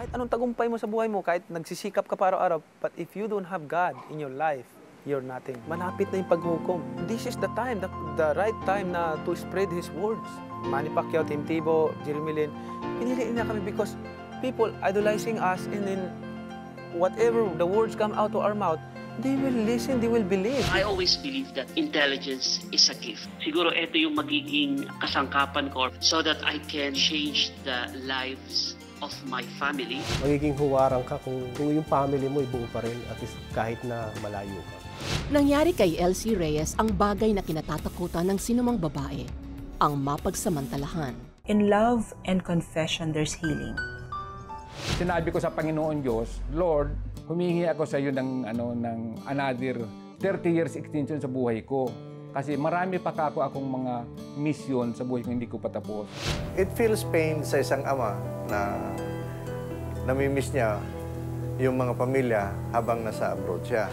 Kahit anong tagumpay mo sa buhay mo, kahit nagsisikap ka para araw, but if you don't have God in your life, you're nothing. Malapit na yung paghukom. This is the time, the right time na to spread His words. Manny Pacquiao, Tim Tebow, Jeremy Lin, pinili niya kami because people idolizing us, and then whatever the words come out of our mouth, they will listen, they will believe. I always believe that intelligence is a gift. Siguro ito yung magiging kasangkapan ko so that I can change the lives of my family. Magiging huwarang ka kung yung family mo buo pa rin, at least kahit na malayo ka. Nangyari kay Elsie Reyes ang bagay na kinatatakutan ng sinumang babae, ang mapagsamantalahan. In love and confession, there's healing. Sinabi ko sa Panginoon Diyos, Lord, humingi ako sa iyo ng another 30 years extension sa buhay ko. Kasi marami pa akong mga mission sa buhay ko hindi ko patapos. It feels pain sa isang ama na namimiss niya yung mga pamilya habang nasa abroad siya.